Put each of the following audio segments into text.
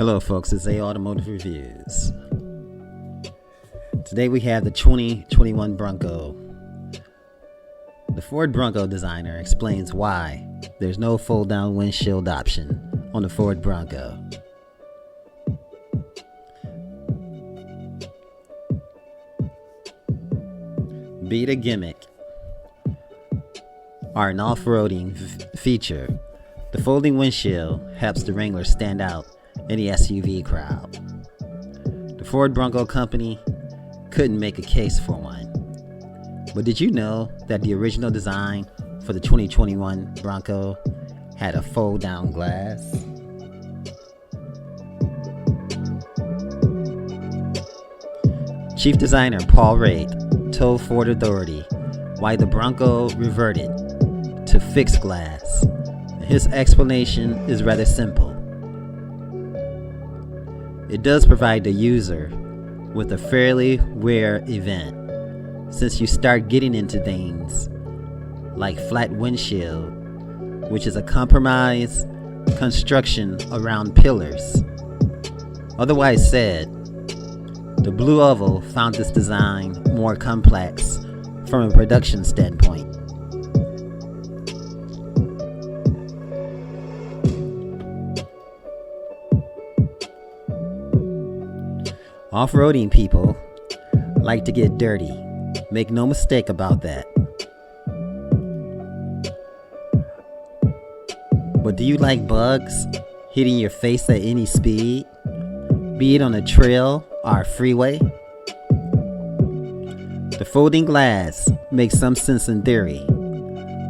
Hello folks, it's A Automotive Reviews. Today we have the 2021 Bronco. The Ford Bronco designer explains why there's no fold-down windshield option on the Ford Bronco. Be it a gimmick or an off-roading feature, the folding windshield helps the Wrangler stand out in the SUV crowd. The Ford Bronco company couldn't make a case for one. But did you know that the original design for the 2021 Bronco had a fold-down glass? Chief designer Paul Raitt told Ford Authority why the Bronco reverted to fixed glass. His explanation is rather simple. It does provide the user with a fairly rare event, since you start getting into things like flat windshield, which is a compromise construction around pillars. Otherwise said, the Blue Oval found this design more complex from a production standpoint. Off-roading people like to get dirty. Make no mistake about that. But do you like bugs hitting your face at any speed, be it on a trail or a freeway? The folding glass makes some sense in theory,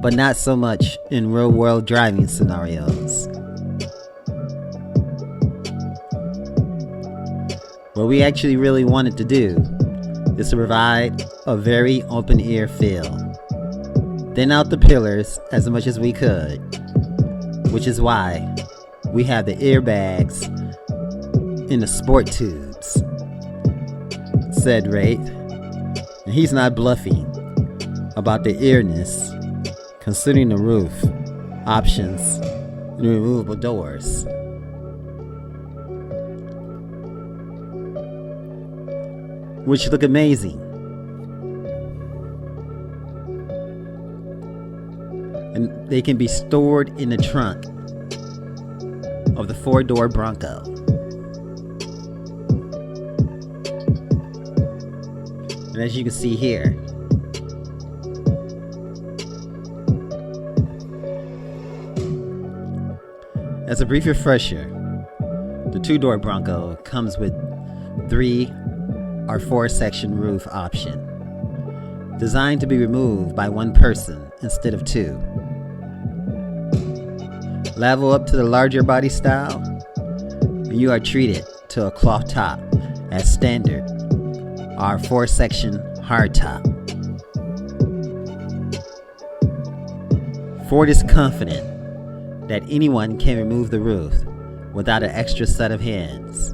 but not so much in real-world driving scenarios. What we actually really wanted to do is to provide a very open-air feel. Thin out the pillars as much as we could, which is why we have the airbags in the sport tubes, said Raitt. And he's not bluffing about the eerness, considering the roof options and removable doors. Which look amazing. And they can be stored in the trunk of the four-door Bronco. And as you can see here, as a brief refresher, the two-door Bronco comes with 3 or 4-section roof option, designed to be removed by one person instead of 2. Level up to the larger body style, and you are treated to a cloth top as standard or 4-section hardtop. Ford is confident that anyone can remove the roof without an extra set of hands,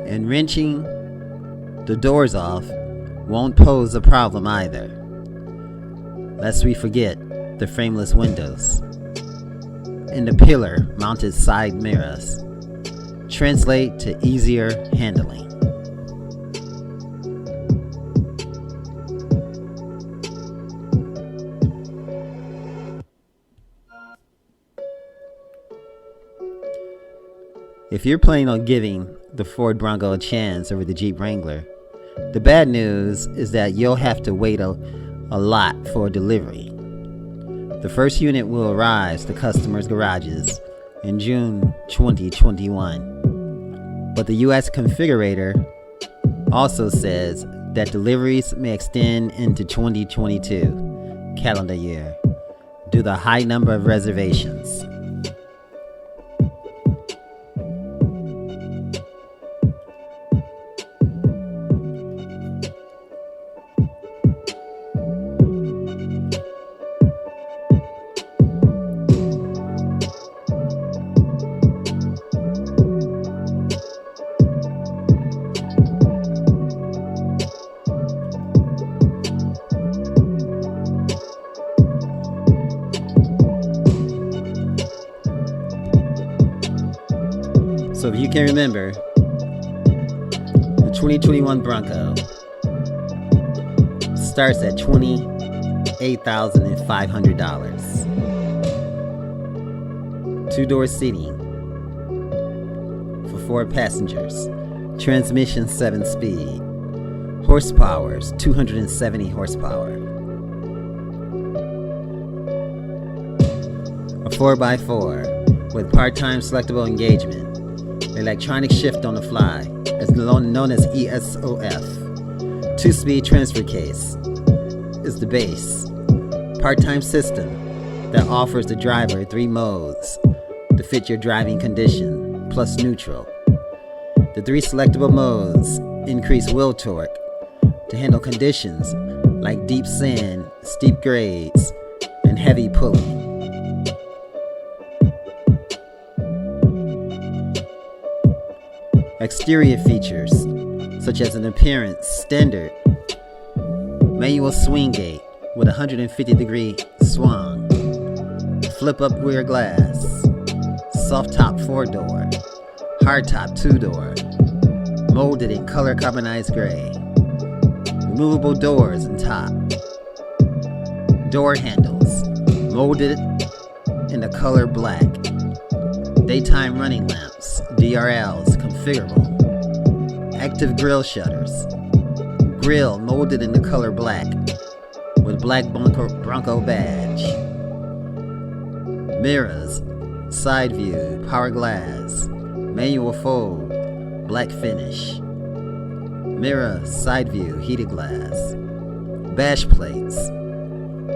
and wrenching the doors off won't pose a problem either, lest we forget the frameless windows and the pillar mounted side mirrors translate to easier handling. If you're planning on giving the Ford Bronco a chance over the Jeep Wrangler, the bad news is that you'll have to wait a lot for delivery. The first unit will arrive to customers' garages in June 2021. But the US configurator also says that deliveries may extend into 2022 calendar year due to the high number of reservations. If you can remember, the 2021 Bronco starts at $28,500. Two-door seating for 4 passengers. Transmission 7-speed. Horsepower is 270 horsepower. A 4x4 with part-time selectable engagement. Electronic shift on the fly, known as ESOF. 2-speed transfer case is the base. Part-time system that offers the driver 3 modes to fit your driving condition, plus neutral. The 3 selectable modes increase wheel torque to handle conditions like deep sand, steep grades, and heavy pulling. Exterior features, such as an appearance standard manual swing gate with 150-degree swung, flip-up rear glass, soft-top 4-door, hard-top 2-door, molded in color carbonized gray, removable doors and top, door handles, molded in the color black, daytime running lamps, DRLs configurable, active grille shutters, grille molded in the color black with black Bronco badge, mirrors, side view, power glass, manual fold, black finish, mirror, side view, heated glass, bash plates,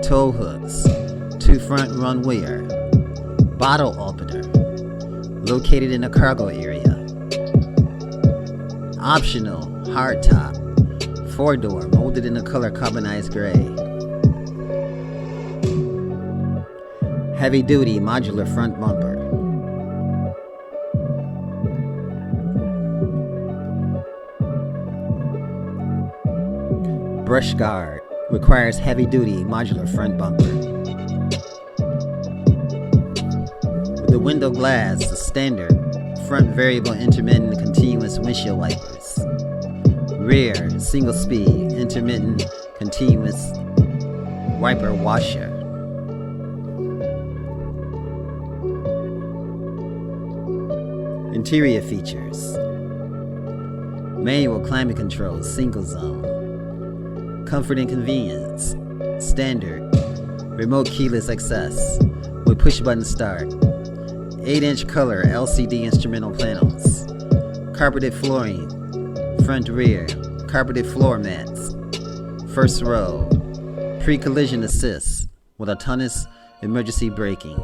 tow hooks, 2 front run weir, bottle opener, located in the cargo area. Optional hardtop 4-door molded in the color carbonized gray. Heavy duty modular front bumper. Brush guard requires heavy duty modular front bumper. The window glass is standard front variable intermittent continuous windshield wipers. Rear single speed intermittent continuous wiper washer. Interior features: manual climate control single zone, comfort and convenience standard, remote keyless access with push button start, 8-inch color LCD instrumental panels, carpeted flooring, front rear, carpeted floor mats, first row, pre-collision assist with autonomous emergency braking,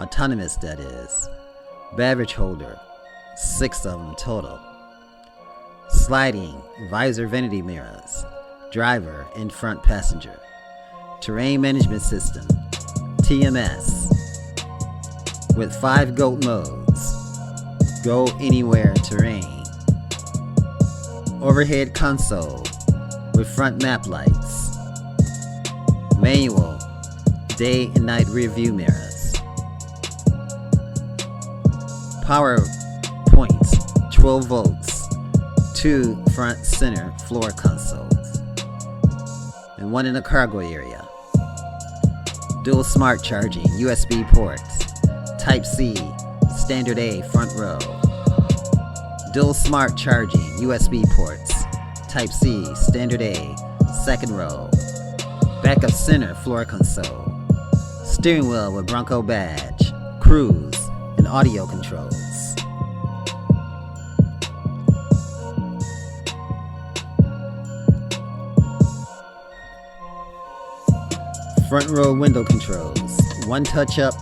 autonomous that is, beverage holder, 6 of them total, sliding visor vanity mirrors, driver and front passenger, terrain management system, TMS, with 5 GOAT modes, go anywhere terrain, overhead console with front map lights, manual day and night rear view mirrors, power points 12 volts, 2 front center floor consoles, and 1 in the cargo area, dual smart charging USB ports, Type-C, standard A front row, dual smart charging USB ports, Type-C, standard A, second row, backup center floor console, steering wheel with Bronco badge, cruise, and audio controls. Front row window controls, 1 touch-up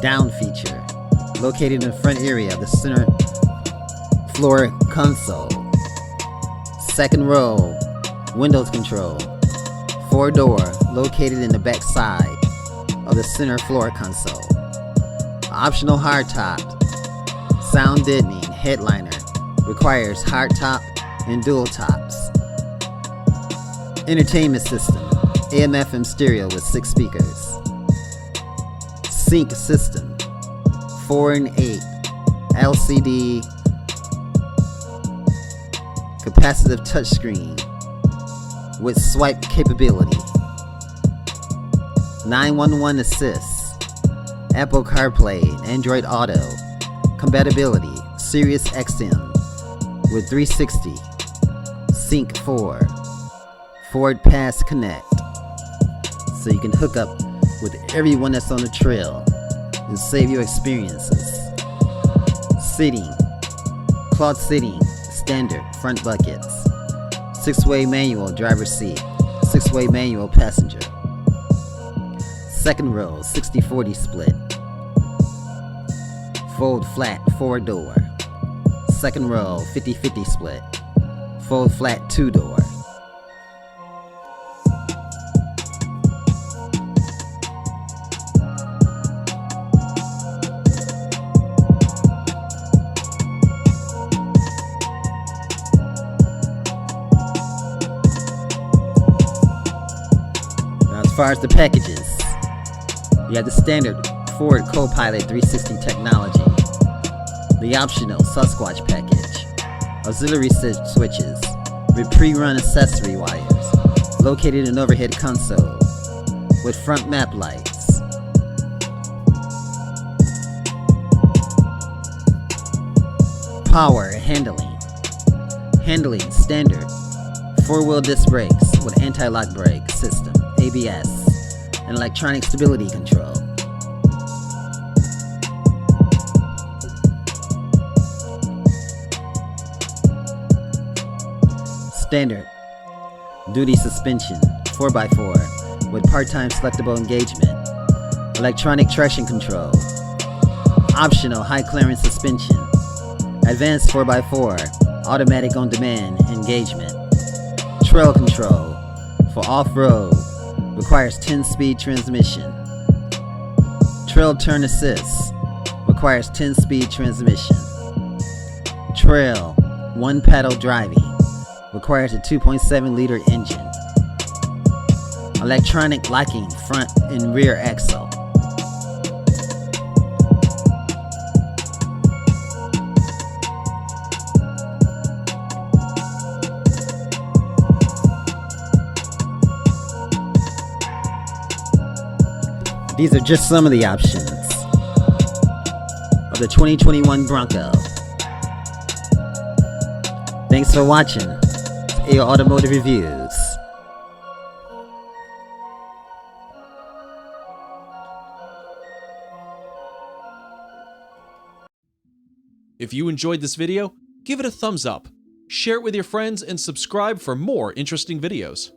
down feature, located in the front area of the center floor console. Second row windows control, 4-door, located in the back side of the center floor console. Optional hardtop, sound deadening headliner, requires hardtop and dual tops. Entertainment system, AM/FM stereo with 6 speakers. Sync system, 4 and 8 LCD capacitive touchscreen with swipe capability, 911 assist, Apple CarPlay, Android Auto, compatibility, Sirius XM with 360, Sync 4, Ford Pass Connect, so you can hook up with everyone that's on the trail and save your experiences. Seating, cloth seating, standard front buckets, 6-way manual driver seat, 6-way manual passenger, second row 60-40 split, fold flat 4-door, second row 50-50 split, fold flat 2-door. As far as the packages, you have the standard Ford Copilot 360 technology, the optional Sasquatch package, auxiliary switches with pre-run accessory wires located in overhead console with front map lights, power handling standard 4-wheel disc brakes with anti-lock brake system, ABS, and electronic stability control. Standard duty suspension 4x4 with part-time selectable engagement, electronic traction control, optional high clearance suspension, advanced 4x4 automatic on-demand engagement, trail control for off-road, requires 10-speed transmission, trail turn assist requires 10-speed transmission, trail 1-pedal driving requires a 2.7-liter engine, electronic locking front and rear axle. These are just some of the options of the 2021 Bronco. Thanks for watching AO Automotive Reviews. If you enjoyed this video, give it a thumbs up, share it with your friends, and subscribe for more interesting videos.